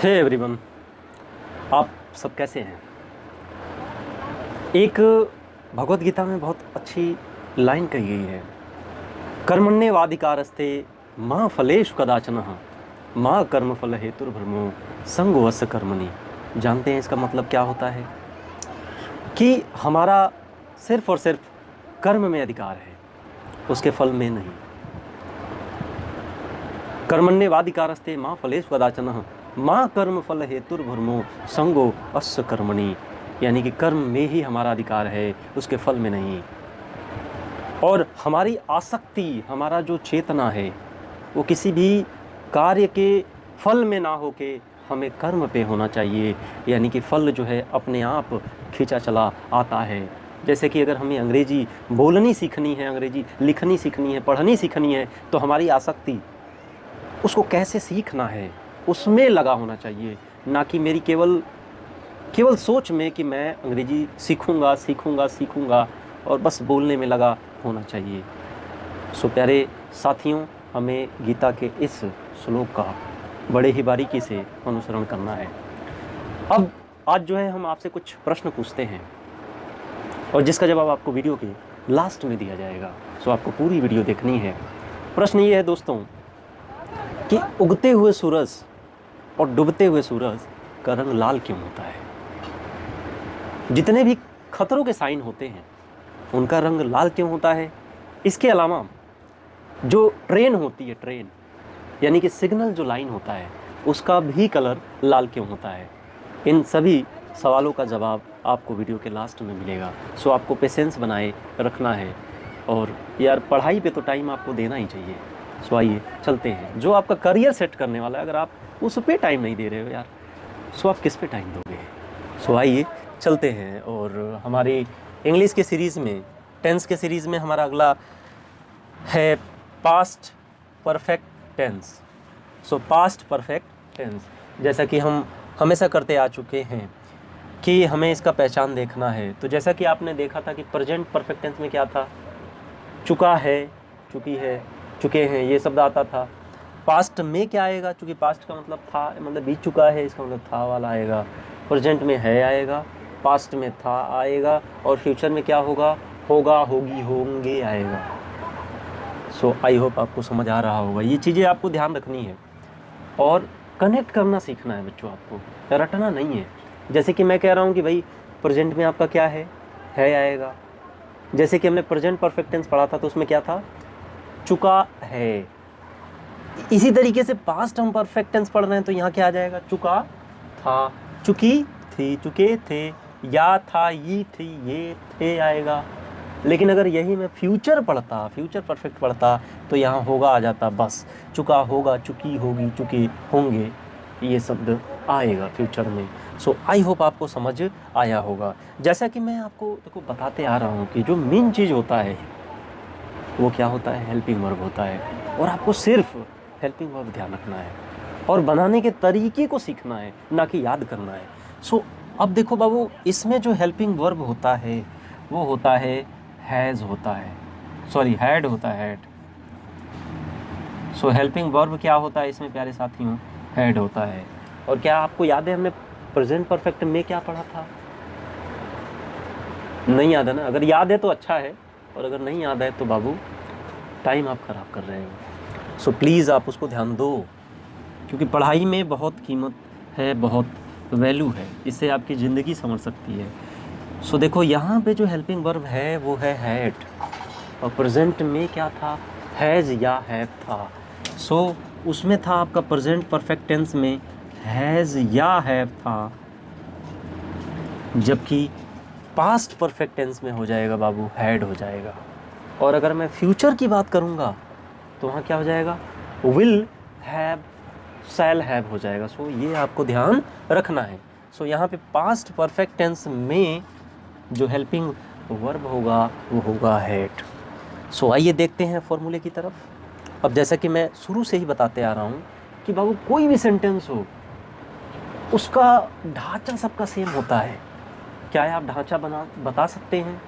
Hey everyone, आप सब कैसे हैं। एक भगवत गीता में बहुत अच्छी लाइन कही गई है, कर्मण्येवाधिकारस्ते मा फलेषु कदाचन मा कर्मफल हेतुर्भ्रमो संगोऽस्य कर्मणि। जानते हैं इसका मतलब क्या होता है? कि हमारा सिर्फ और सिर्फ कर्म में अधिकार है, उसके फल में नहीं। कर्मण्येवाधिकारस्ते मा फलेषु कदाचन माँ कर्म फल हेतुर्भ्रमो संगो अस्य कर्मणि, यानी कि कर्म में ही हमारा अधिकार है, उसके फल में नहीं। और हमारी आसक्ति, हमारा जो चेतना है वो किसी भी कार्य के फल में ना होके हमें कर्म पे होना चाहिए, यानी कि फल जो है अपने आप खींचा चला आता है। जैसे कि अगर हमें अंग्रेजी बोलनी सीखनी है, अंग्रेजी लिखनी सीखनी है, पढ़नी सीखनी है, तो हमारी आसक्ति उसको कैसे सीखना है उसमें लगा होना चाहिए, ना कि मेरी केवल सोच में कि मैं अंग्रेजी सीखूंगा और बस बोलने में लगा होना चाहिए। सो प्यारे साथियों, हमें गीता के इस श्लोक का बड़े ही बारीकी से अनुसरण करना है। अब आज जो है हम आपसे कुछ प्रश्न पूछते हैं और जिसका जवाब आपको वीडियो के लास्ट में दिया जाएगा। सो आपको पूरी वीडियो देखनी है। प्रश्न ये है दोस्तों कि उगते हुए सूरज और डूबते हुए सूरज का रंग लाल क्यों होता है? जितने भी खतरों के साइन होते हैं उनका रंग लाल क्यों होता है? इसके अलावा जो ट्रेन होती है, ट्रेन यानी कि सिग्नल जो लाइन होता है, उसका भी कलर लाल क्यों होता है? इन सभी सवालों का जवाब आपको वीडियो के लास्ट में मिलेगा। सो आपको पेशेंस बनाए रखना है और यार पढ़ाई पे तो टाइम आपको देना ही चाहिए। सो आइए चलते हैं। जो आपका करियर सेट करने वाला है, अगर आप उस पे टाइम नहीं दे रहे हो यार, सो आप किस पे टाइम दोगे? सो आइए चलते हैं। और हमारी इंग्लिश के सीरीज़ में, टेंस के सीरीज़ में हमारा अगला है past perfect tense. So past perfect tense, जैसा कि हम हमेशा करते आ चुके हैं कि हमें इसका पहचान देखना है। तो जैसा कि आपने देखा था कि प्रेजेंट परफेक्ट टेंस में क्या था, चुका है, चुकी है, चुके हैं, ये शब्द आता था। पास्ट में क्या आएगा? चूँकि पास्ट का मतलब था, मतलब बीत चुका है, इसका मतलब था वाला आएगा। प्रेजेंट में है आएगा, पास्ट में था आएगा, और फ्यूचर में क्या होगा? होगा, होगी, होंगे आएगा। सो आई होप आपको समझ आ रहा होगा। ये चीज़ें आपको ध्यान रखनी है और कनेक्ट करना सीखना है बच्चों, आपको रटना नहीं है। जैसे कि मैं कह रहा हूँ कि भाई प्रेजेंट में आपका क्या है आएगा। जैसे कि हमने प्रेजेंट परफेक्ट टेंस पढ़ा था तो उसमें क्या था? चुका है। इसी तरीके से पास्ट हम परफेक्ट टेंस पढ़ रहे हैं तो यहाँ क्या आ जाएगा? चुका था, चुकी थी, चुके थे, या था, ये थी, ये थे आएगा। लेकिन अगर यही मैं फ्यूचर पढ़ता, फ्यूचर परफेक्ट पढ़ता, तो यहाँ होगा आ जाता। बस चुका, होगा, चुकी, होगी, चुके, होंगे, ये शब्द आएगा फ्यूचर में। सो आई होप आपको समझ आया होगा। जैसा कि मैं आपको देखो बताते आ रहा हूँ कि जो मेन चीज़ होता है वो क्या होता है? हेल्पिंग वर्ब होता है। और आपको सिर्फ हेल्पिंग वर्ब ध्यान रखना है और बनाने के तरीके को सीखना है, ना कि याद करना है। सो अब देखो बाबू, इसमें जो हेल्पिंग वर्ब होता है वो होता है हैज़ होता है, सॉरी हैड होता है, हैड। सो हेल्पिंग वर्ब क्या होता है इसमें प्यारे साथियों? हैड होता है। और क्या आपको याद है हमने प्रेजेंट परफेक्ट में क्या पढ़ा था? नहीं याद है ना? अगर याद है तो अच्छा है, और अगर नहीं याद है तो बाबू टाइम आप ख़राब कर रहे हो। सो प्लीज़ आप उसको ध्यान दो, क्योंकि पढ़ाई में बहुत कीमत है, बहुत वैल्यू है, इससे आपकी ज़िंदगी संवर सकती है। सो देखो यहाँ पे जो हेल्पिंग वर्ब है वो है हैड, और प्रेजेंट में क्या था? हैज़ या हैव था। सो उसमें था आपका प्रेजेंट परफेक्ट टेंस में हैज़ या हैव था, जबकि पास्ट परफेक्ट टेंस में हो जाएगा बाबू, हैड हो जाएगा। और अगर मैं फ्यूचर की बात करूँगा तो वहाँ क्या हो जाएगा? विल हैव, शैल हैव हो जाएगा। सो ये आपको ध्यान रखना है। सो यहाँ पे पास्ट परफेक्ट टेंस में जो हेल्पिंग वर्ब होगा वो होगा हैड। सो आइए देखते हैं फॉर्मूले की तरफ। अब जैसा कि मैं शुरू से ही बताते आ रहा हूँ कि बाबू कोई भी सेंटेंस हो उसका ढांचा सबका सेम होता है। क्या है, आप ढांचा बता सकते हैं?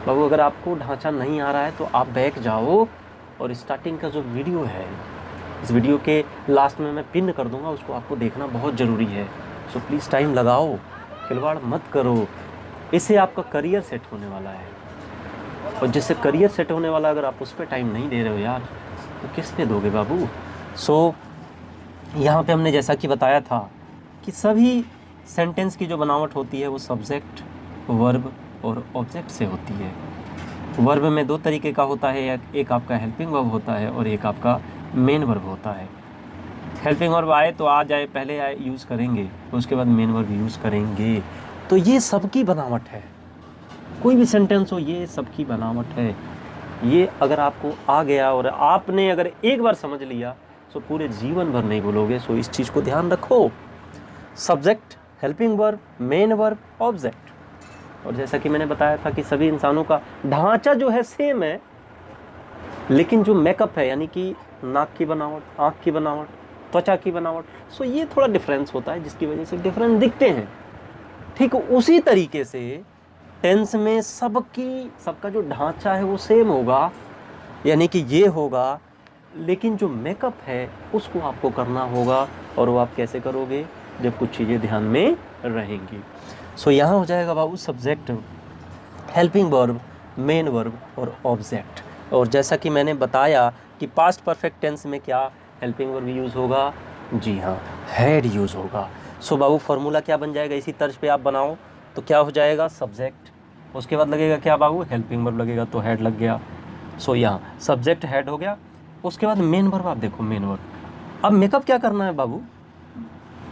बाबू अगर आपको ढांचा नहीं आ रहा है तो आप बैक जाओ और स्टार्टिंग का जो वीडियो है इस वीडियो के लास्ट में मैं पिन कर दूंगा, उसको आपको देखना बहुत ज़रूरी है। सो प्लीज़ टाइम लगाओ, खिलवाड़ मत करो, इससे आपका करियर सेट होने वाला है। और जिससे करियर सेट होने वाला, अगर आप उस पर टाइम नहीं दे रहे हो यार, तो किस पे दोगे बाबू। सो यहाँ पे हमने जैसा कि बताया था कि सभी सेंटेंस की जो बनावट होती है वो सब्जेक्ट, वर्ब और ऑब्जेक्ट से होती है। वर्ब में दो तरीके का होता है, एक आपका हेल्पिंग वर्ब होता है और एक आपका मेन वर्ब होता है। हेल्पिंग वर्ब आए तो आ जाए, पहले आए यूज़ करेंगे, उसके बाद मेन वर्ब यूज़ करेंगे। तो ये सबकी बनावट है, कोई भी सेंटेंस हो ये सबकी बनावट है। ये अगर आपको आ गया और आपने अगर एक बार समझ लिया तो पूरे जीवन भर नहीं भूलोगे। सो इस चीज़ को ध्यान रखो, subject, helping verb, main verb, object. और जैसा कि मैंने बताया था कि सभी इंसानों का ढांचा जो है सेम है, लेकिन जो मेकअप है यानी कि नाक की बनावट, आँख की बनावट, त्वचा की बनावट, सो ये थोड़ा डिफरेंस होता है, जिसकी वजह से डिफरेंस दिखते हैं। ठीक उसी तरीके से टेंस में सबका जो ढांचा है वो सेम होगा, यानी कि ये होगा, लेकिन जो मेकअप है उसको आपको करना होगा। और वो आप कैसे करोगे, जब कुछ चीज़ें ध्यान में रहेंगी। सो यहाँ हो जाएगा बाबू subject, helping verb, main verb और ऑब्जेक्ट। और जैसा कि मैंने बताया कि पास्ट परफेक्ट टेंस में क्या हेल्पिंग वर्ब यूज़ होगा, जी हाँ, हैड यूज़ होगा। सो बाबू फार्मूला क्या बन जाएगा, इसी तर्ज पे आप बनाओ तो क्या हो जाएगा, सब्जेक्ट, उसके बाद लगेगा क्या बाबू, हेल्पिंग वर्ब लगेगा, तो हैड लग गया। सो यहाँ सब्जेक्ट हैड हो गया। उसके बाद मेन वर्ब, आप देखो मेन वर्ब, अब मेकअप क्या करना है बाबू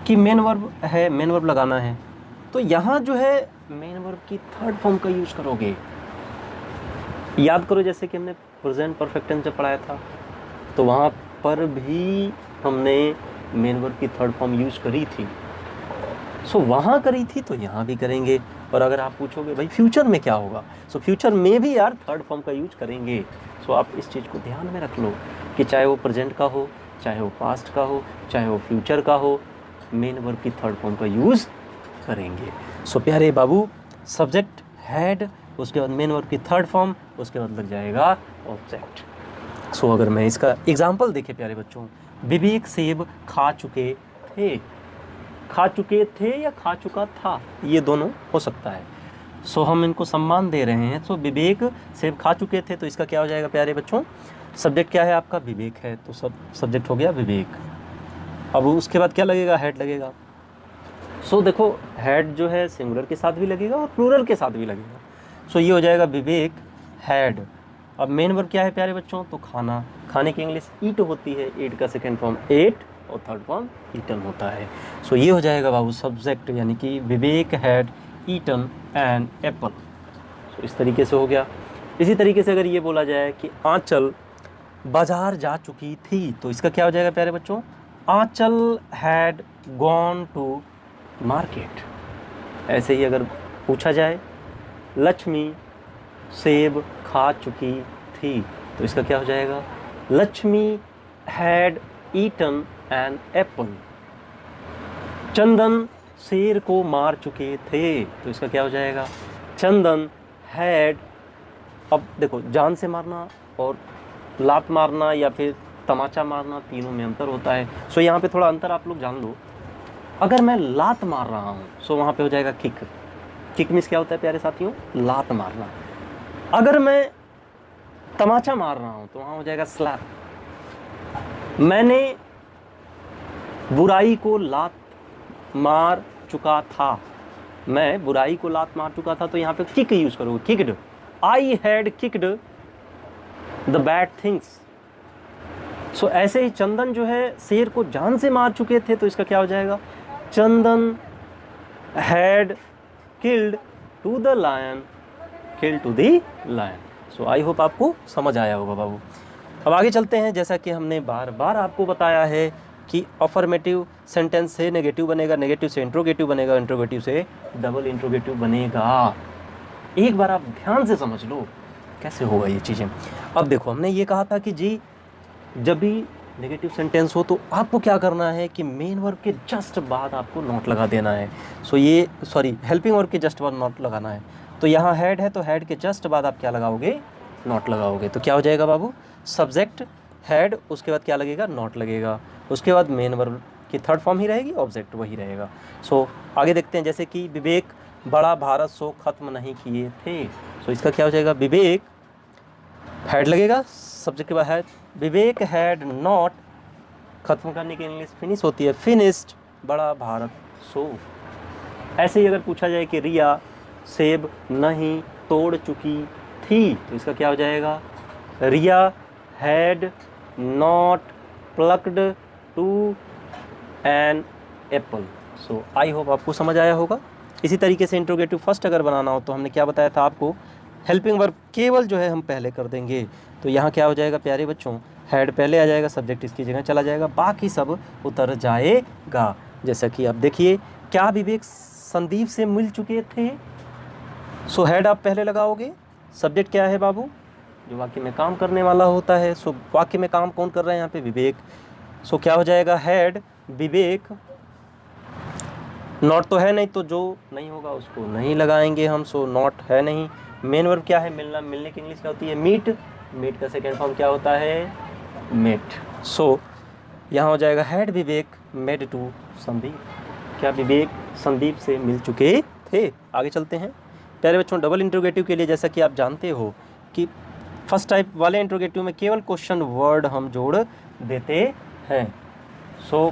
कि मेन वर्ब है, मेन वर्ब लगाना है, तो यहाँ जो है मेन वर्ब की थर्ड फॉर्म का यूज़ करोगे। याद करो जैसे कि हमने प्रेजेंट परफेक्ट टेंस जब पढ़ाया था तो वहाँ पर भी हमने मेन वर्ब की थर्ड फॉर्म यूज़ करी थी। सो वहाँ करी थी तो यहाँ भी करेंगे। और अगर आप पूछोगे भाई फ्यूचर में क्या होगा, सो फ्यूचर में भी यार थर्ड फॉर्म का यूज करेंगे। सो आप इस चीज़ को ध्यान में रख लो कि चाहे वो प्रेजेंट का हो, चाहे वो पास्ट का हो, चाहे वो फ्यूचर का हो, मेन वर्ब की थर्ड फॉर्म का यूज़ करेंगे। सो प्यारे बाबू, सब्जेक्ट हैड, उसके बाद मेन वर्ब की थर्ड फॉर्म, उसके बाद लग जाएगा ऑब्जेक्ट। सो अगर मैं इसका एग्जाम्पल देखे प्यारे बच्चों, विवेक सेब खा चुके थे, खा चुके थे या खा चुका था, ये दोनों हो सकता है। सो हम इनको सम्मान दे रहे हैं। सो विवेक सेब खा चुके थे, तो इसका क्या हो जाएगा प्यारे बच्चों, सब्जेक्ट क्या है आपका, विवेक है, तो सब्जेक्ट हो गया विवेक। अब उसके बाद क्या लगेगा, हैड लगेगा। सो देखो हैड जो है सिंगुलर के साथ भी लगेगा और प्लूरल के साथ भी लगेगा। सो ये हो जाएगा विवेक हैड। अब मेन वर्ब क्या है प्यारे बच्चों, तो खाना, खाने की इंग्लिश ईट होती है, ईट का सेकेंड फॉर्म एट और थर्ड फॉर्म ईटन होता है। सो ये हो जाएगा बाबू सब्जेक्ट, यानी कि विवेक हैड ईटन एन एप्पल। सो इस तरीके से हो गया। इसी तरीके से अगर ये बोला जाए कि आंचल बाजार जा चुकी थी, तो इसका क्या हो जाएगा प्यारे बच्चों, आंचल हैड गॉन टू मार्केट। ऐसे ही अगर पूछा जाए लक्ष्मी सेब खा चुकी थी, तो इसका क्या हो जाएगा, Lakshmi had eaten an apple. Chandan शेर को मार चुके थे, तो इसका क्या हो जाएगा, चंदन हैड। अब देखो जान से मारना और लात मारना या फिर तमाचा मारना, तीनों में अंतर होता है। सो यहाँ पे थोड़ा अंतर आप लोग जान लो। अगर मैं लात मार रहा हूँ सो वहाँ पे हो जाएगा किक। किक मीन्स क्या होता है प्यारे साथियों, लात मारना। अगर मैं तमाचा मार रहा हूँ तो वहाँ हो जाएगा स्लैप। मैंने बुराई को लात मार चुका था, मैं बुराई को लात मार चुका था, तो यहाँ पे किक यूज करोगे, kicked. I had kicked the bad things. So ऐसे ही चंदन जो है शेर को जान से मार चुके थे, तो इसका क्या हो जाएगा, Chandan had killed to the lion, killed to the lion. So I hope आपको समझ आया होगा बाबू। अब आगे चलते हैं। जैसा कि हमने बार बार आपको बताया है कि अफर्मेटिव सेंटेंस से नेगेटिव बनेगा, नेगेटिव से इंट्रोगेटिव बनेगा, इंट्रोगेटिव से डबल इंट्रोगेटिव बनेगा। एक बार आप ध्यान से समझ लो कैसे होगा ये चीज़ें। अब देखो हमने ये कहा था कि जी जब भी नेगेटिव सेंटेंस हो तो आपको क्या करना है कि मेन वर्ब के जस्ट बाद आपको नॉट लगा देना है। सो ये हेल्पिंग वर्ब के जस्ट बाद नॉट लगाना है। तो यहाँ हैड है तो हैड के जस्ट बाद आप क्या लगाओगे, नॉट लगाओगे। तो क्या हो जाएगा बाबू, सब्जेक्ट हैड, उसके बाद क्या लगेगा, नॉट लगेगा, उसके बाद मेन वर्ब की थर्ड फॉर्म ही रहेगी, ऑब्जेक्ट वही रहेगा। सो आगे देखते हैं, जैसे कि विवेक बड़ा भारत सो खत्म नहीं किए थे। सो इसका क्या हो जाएगा, विवेक हैड लगेगा, सब्जेक्ट के बाद हैड, विवेक हैड नॉट, खत्म करने की इंग्लिश फिनिश होती है, फिनिश्ड बड़ा भारत सो। ऐसे ही अगर पूछा जाए कि रिया सेब नहीं तोड़ चुकी थी, तो इसका क्या हो जाएगा, Riya had not plucked to an apple. So I hope आपको समझ आया होगा। इसी तरीके से इंट्रोगेटिव फर्स्ट अगर बनाना हो तो हमने क्या बताया था आपको, हेल्पिंग वर्ब केवल जो है हम पहले कर देंगे। तो यहाँ क्या हो जाएगा प्यारे बच्चों, हैड पहले आ जाएगा, सब्जेक्ट इसकी जगह चला जाएगा, बाकी सब उतर जाएगा। जैसा कि आप देखिए, क्या विवेक संदीप से मिल चुके थे, सो हैड आप पहले लगाओगे, सब्जेक्ट क्या है बाबू, जो वाक्य में काम करने वाला होता है। सो वाक्य में काम कौन कर रहा है यहाँ पे, विवेक। सो क्या हो जाएगा, हैड विवेक, नॉट तो है नहीं, तो जो नहीं होगा उसको नहीं लगाएंगे हम, सो नॉट है नहीं। मेन वर्ब क्या है, मिलना, मिलने की इंग्लिश क्या होती है, मीट, मीट का सेकेंड फॉर्म क्या होता है, मेट। सो यहाँ हो जाएगा had Vivek made to Sandeep, क्या विवेक संदीप से मिल चुके थे। आगे चलते हैं प्यारे बच्चों, डबल इंट्रोगेटिव के लिए जैसा कि आप जानते हो कि फर्स्ट टाइप वाले इंट्रोगेटिव में केवल क्वेश्चन वर्ड हम जोड़ देते हैं। सो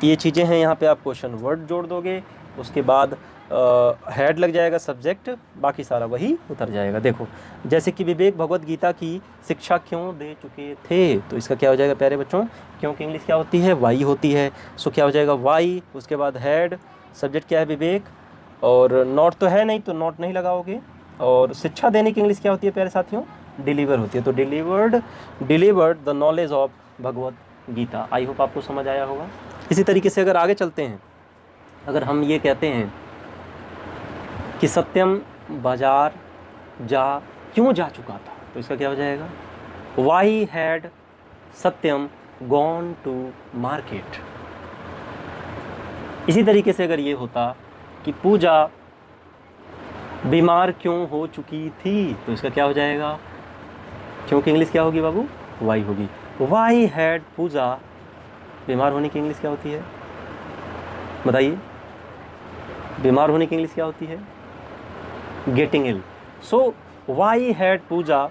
ये चीज़ें हैं, यहाँ पे आप क्वेश्चन वर्ड जोड़ दोगे, उसके बाद हैड लग जाएगा सब्जेक्ट, बाकी सारा वही उतर जाएगा। देखो जैसे कि विवेक भगवत गीता की शिक्षा क्यों दे चुके थे, तो इसका क्या हो जाएगा प्यारे बच्चों, क्योंकि इंग्लिश क्या होती है, वाई होती है। सो क्या हो जाएगा, वाई, उसके बाद हैड, सब्जेक्ट क्या है विवेक, और नॉट तो है नहीं तो नॉट नहीं लगाओगे, और शिक्षा देने की इंग्लिश क्या होती है प्यारे साथियों, डिलीवर होती है, तो delivered the knowledge of Bhagavad Gita. I hope आपको समझ आया होगा। इसी तरीके से अगर आगे चलते हैं, अगर हम ये कहते हैं कि सत्यम बाजार क्यों जा चुका था, तो इसका क्या हो जाएगा, why had Satyam gone to market. इसी तरीके से अगर ये होता कि पूजा बीमार क्यों हो चुकी थी, तो इसका क्या हो जाएगा, क्योंकि इंग्लिश क्या होगी बाबू, वाई होगी। वाई हैड पूजा, बीमार होने की इंग्लिश क्या होती है, बताइए, बीमार होने की इंग्लिश क्या होती है, getting ill. So why had Pooja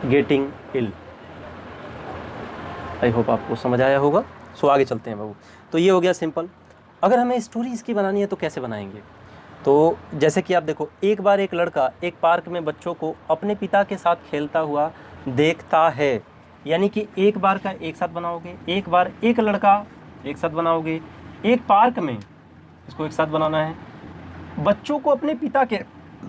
getting ill. I hope आपको समझ आया होगा। सो आगे चलते हैं बाबू। तो ये हो गया सिंपल। अगर हमें स्टोरी इसकी बनानी है तो कैसे बनाएंगे, तो जैसे कि आप देखो, एक बार एक लड़का एक पार्क में बच्चों को अपने पिता के साथ खेलता हुआ देखता है, यानी कि एक बार का एक साथ बनाओगे, एक बार एक लड़का एक साथ बनाओगे, एक पार्क में इसको एक साथ बनाना है, बच्चों को अपने पिता के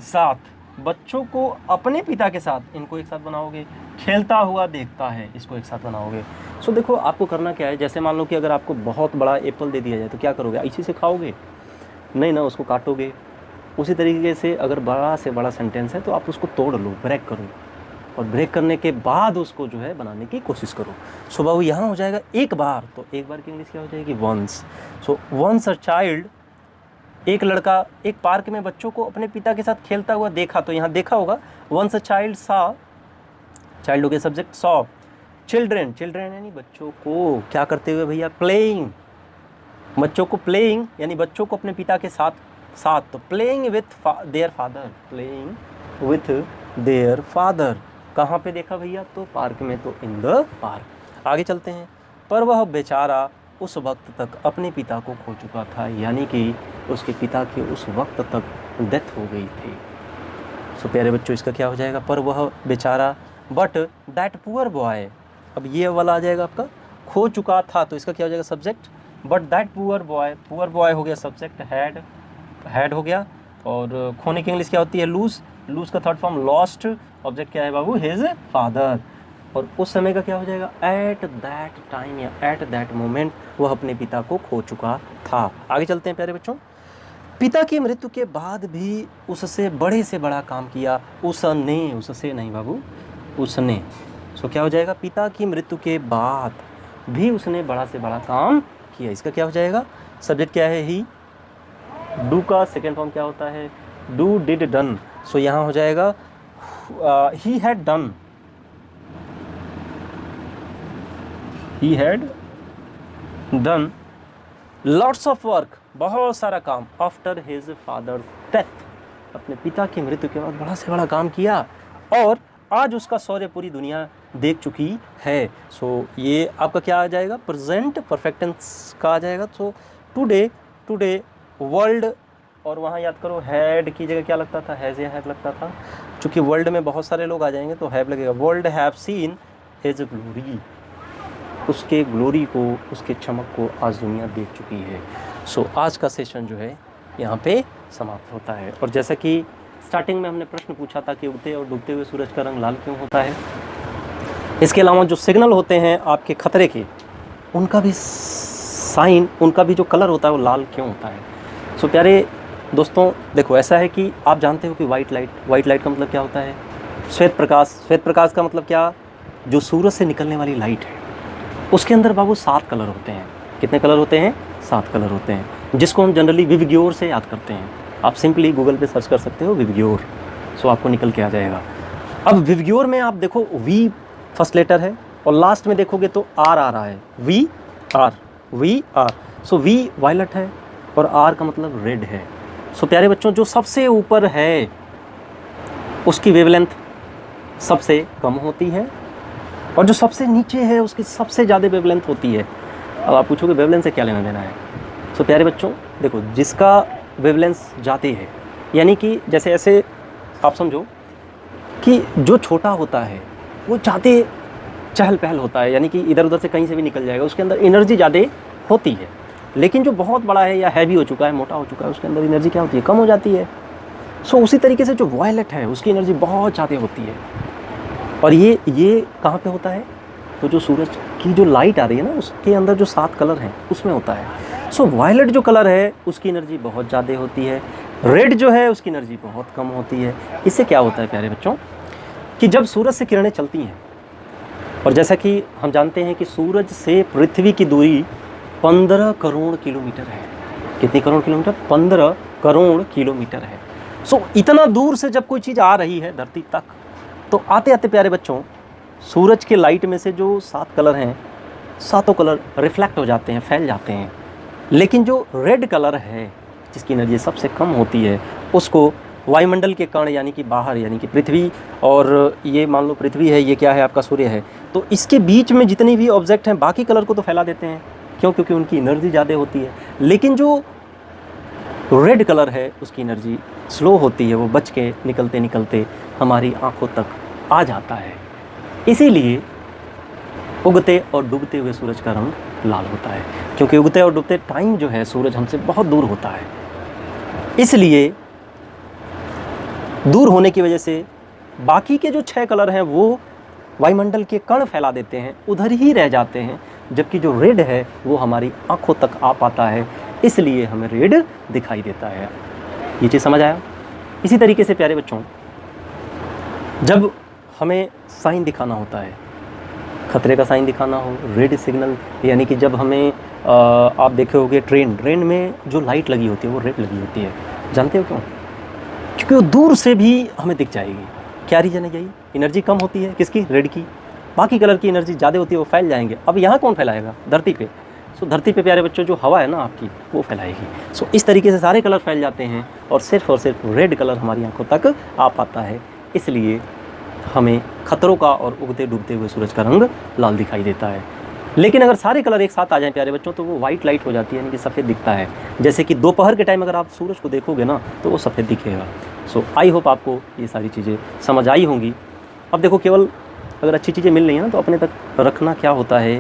साथ, बच्चों को अपने पिता के साथ इनको एक साथ बनाओगे, खेलता हुआ देखता है इसको एक साथ बनाओगे। सो देखो आपको करना क्या है, जैसे मान लो कि अगर आपको बहुत बड़ा एप्पल दे दिया जाए तो क्या करोगे, इसी से खाओगे नहीं ना, उसको काटोगे। उसी तरीके से अगर बड़ा से बड़ा सेंटेंस है तो आप उसको तोड़ लो, ब्रेक करो, और ब्रेक करने के बाद उसको जो है बनाने की कोशिश करो। सो बाबू यहाँ हो जाएगा एक बार, तो एक बार की इंग्लिश क्या हो जाएगी, once. So once a child, एक लड़का एक पार्क में बच्चों को अपने पिता के साथ खेलता हुआ देखा, तो यहाँ देखा होगा, वंस अ चाइल्ड सा, चाइल्ड हो गया सब्जेक्ट, सॉ, चिल्ड्रेन, चिल्ड्रेन यानी बच्चों को क्या करते हुए भैया, प्लेइंग, बच्चों को प्लेइंग यानी बच्चों को अपने पिता के साथ साथ, तो playing with their father, playing with their father. कहाँ पे देखा भैया, तो पार्क में, तो इन द पार्क। आगे चलते हैं, पर वह बेचारा उस वक्त तक अपने पिता को खो चुका था, यानी कि उसके पिता के उस वक्त तक डेथ हो गई थी। सो प्यारे बच्चों इसका क्या हो जाएगा, पर वह बेचारा, बट दैट पुअर बॉय, अब ये वाला आ जाएगा आपका, खो चुका था, तो इसका क्या हो जाएगा subject, but that poor boy हो गया सब्जेक्ट, हैड हो गया, और खोने की इंग्लिश क्या होती है, लूज, लूज का थर्ड फॉर्म लॉस्ट, ऑब्जेक्ट क्या है बाबू, हिज फादर, और उस समय का क्या हो जाएगा, एट दैट टाइम या एट दैट मोमेंट वह अपने पिता को खो चुका था। आगे चलते हैं प्यारे बच्चों, पिता की मृत्यु के बाद भी उससे बड़े से बड़ा काम किया उसने, उससे नहीं बाबू, उसने। सो क्या हो जाएगा, पिता की मृत्यु के बाद भी उसने बड़ा से बड़ा काम किया, इसका क्या हो जाएगा, सब्जेक्ट क्या है, ही, डू का सेकेंड फॉर्म क्या होता है, डू, डिड, डन। सो यहाँ हो जाएगा he had done, he had done lots of work, बहुत सारा काम, आफ्टर हिज फादर डेथ, अपने पिता की मृत्यु के बाद बड़ा से बड़ा काम किया और आज उसका शौर्य पूरी दुनिया देख चुकी है। सो ये आपका क्या आ जाएगा, प्रेजेंट परफेक्ट टेंस का आ जाएगा। सो टुडे वर्ल्ड, और वहाँ याद करो हैड की जगह क्या लगता था, हैज़ या हैव लगता था। चूँकि वर्ल्ड में बहुत सारे लोग आ जाएंगे तो हैव लगेगा। World have seen his glory, उसके ग्लोरी को, उसके चमक को आज दुनिया देख चुकी है। सो आज का सेशन जो है यहाँ पे समाप्त होता है। और जैसा कि स्टार्टिंग में हमने प्रश्न पूछा था कि उगते और डूबते हुए सूरज का रंग लाल क्यों होता है, इसके अलावा जो सिग्नल होते हैं आपके खतरे के, उनका भी साइन, उनका भी जो कलर होता है वो लाल क्यों होता है। सो प्यारे दोस्तों देखो, ऐसा है कि आप जानते हो कि वाइट लाइट का मतलब क्या होता है, श्वेत प्रकाश का मतलब क्या, जो सूरज से निकलने वाली लाइट है उसके अंदर बाबू 7 कलर होते हैं। कितने कलर होते हैं, 7 कलर होते हैं, जिसको हम जनरली विवग्योर से याद करते हैं। आप सिंपली गूगल पे सर्च कर सकते हो विवग्योर, सो आपको निकल के आ जाएगा। अब विवग्योर में आप देखो वी फर्स्ट लेटर है और लास्ट में देखोगे तो आर आ रहा है, V R. So V violet है और आर का मतलब रेड है। सो प्यारे बच्चों, जो सबसे ऊपर है उसकी वेवलेंथ सबसे कम होती है और जो सबसे नीचे है उसकी सबसे ज़्यादा वेवलेंथ होती है। अब आप पूछोगे वेवलेंथ से क्या लेना देना है। सो प्यारे बच्चों देखो, जिसका वेवलेंथ ज़्यादा है, यानी कि जैसे ऐसे आप समझो कि जो छोटा होता है वो ज़्यादा चहल पहल होता है, यानी कि इधर उधर से कहीं से भी निकल जाएगा, उसके अंदर एनर्जी ज़्यादा होती है। लेकिन जो बहुत बड़ा है या हैवी हो चुका है, मोटा हो चुका है, उसके अंदर एनर्जी क्या होती है, कम हो जाती है। सो उसी तरीके से जो वायलेट है उसकी एनर्जी बहुत ज़्यादा होती है। और ये कहाँ पे होता है, तो जो सूरज की जो लाइट आ रही है ना उसके अंदर जो 7 कलर हैं उसमें होता है। सो वायलेट जो कलर है उसकी एनर्जी बहुत ज़्यादा होती है, रेड जो है उसकी एनर्जी बहुत कम होती है। इससे क्या होता है प्यारे बच्चों कि जब सूरज से किरणें चलती हैं, और जैसा कि हम जानते हैं कि सूरज से पृथ्वी की दूरी 15 करोड़ किलोमीटर है। कितनी करोड़ किलोमीटर, 15 करोड़ किलोमीटर है। सो इतना दूर से जब कोई चीज़ आ रही है धरती तक, तो आते आते प्यारे बच्चों सूरज के लाइट में से जो 7 कलर हैं, 7 कलर रिफ्लेक्ट हो जाते हैं, फैल जाते हैं। लेकिन जो रेड कलर है जिसकी एनर्जी सबसे कम होती है, उसको वायुमंडल के कण यानी कि बाहर, यानी कि पृथ्वी, और ये मान लो पृथ्वी है, ये क्या है आपका सूर्य है, तो इसके बीच में जितनी भी ऑब्जेक्ट हैं बाकी कलर को तो फैला देते हैं। क्यों? क्योंकि उनकी एनर्जी ज़्यादा होती है। लेकिन जो रेड कलर है उसकी एनर्जी स्लो होती है, वो बच के निकलते निकलते हमारी आंखों तक आ जाता है। इसीलिए उगते और डूबते हुए सूरज का रंग लाल होता है, क्योंकि उगते और डूबते टाइम जो है सूरज हमसे बहुत दूर होता है। इसलिए दूर होने की वजह से बाकी के जो 6 कलर हैं वो वायुमंडल के कण फैला देते हैं, उधर ही रह जाते हैं, जबकि जो रेड है वो हमारी आंखों तक आ पाता है, इसलिए हमें रेड दिखाई देता है। ये चीज़ समझ आया? इसी तरीके से प्यारे बच्चों, जब हमें साइन दिखाना होता है, खतरे का साइन दिखाना हो, रेड सिग्नल, यानी कि जब हमें आप देखे होंगे ट्रेन में जो लाइट लगी होती है वो रेड लगी होती है। जानते हो क्यों? क्योंकि वो दूर से भी हमें दिख जाएगी। क्या रीज़न है? यही, एनर्जी कम होती है किसकी, रेड की। बाकी कलर की एनर्जी ज़्यादा होती है, वो फैल जाएंगे। अब यहाँ कौन फैलाएगा? धरती पे। सो धरती पे प्यारे बच्चों जो हवा है ना आपकी, वो फैलाएगी। सो इस तरीके से सारे कलर फैल जाते हैं और सिर्फ रेड कलर हमारी आंखों तक आ पाता है। इसलिए हमें खतरों का और उगते डूबते हुए सूरज का रंग लाल दिखाई देता है। लेकिन अगर सारे कलर एक साथ आ जाएं प्यारे बच्चों, तो वो वाइट लाइट हो जाती है, यानी कि सफ़ेद दिखता है। जैसे कि दोपहर के टाइम अगर आप सूरज को देखोगे ना तो वो सफ़ेद दिखेगा। सो आई होप आपको ये सारी चीज़ें समझ आई होंगी। अब देखो, केवल अगर अच्छी चीज़ें मिल रही हैं ना तो अपने तक रखना क्या होता है,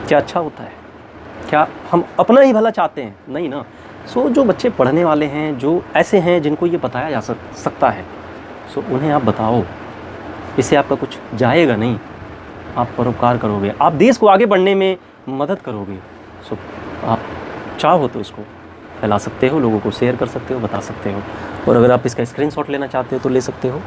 क्या अच्छा होता है? क्या हम अपना ही भला चाहते हैं? नहीं ना। सो जो बच्चे पढ़ने वाले हैं, जो ऐसे हैं जिनको ये बताया जा सकता है, सो उन्हें आप बताओ। इससे आपका कुछ जाएगा नहीं, आप परोपकार करोगे, आप देश को आगे बढ़ने में मदद करोगे। सो आप चाहो तो इसको फैला सकते हो, लोगों को शेयर कर सकते हो, बता सकते हो। और अगर आप इसका स्क्रीनशॉट लेना चाहते हो तो ले सकते हो।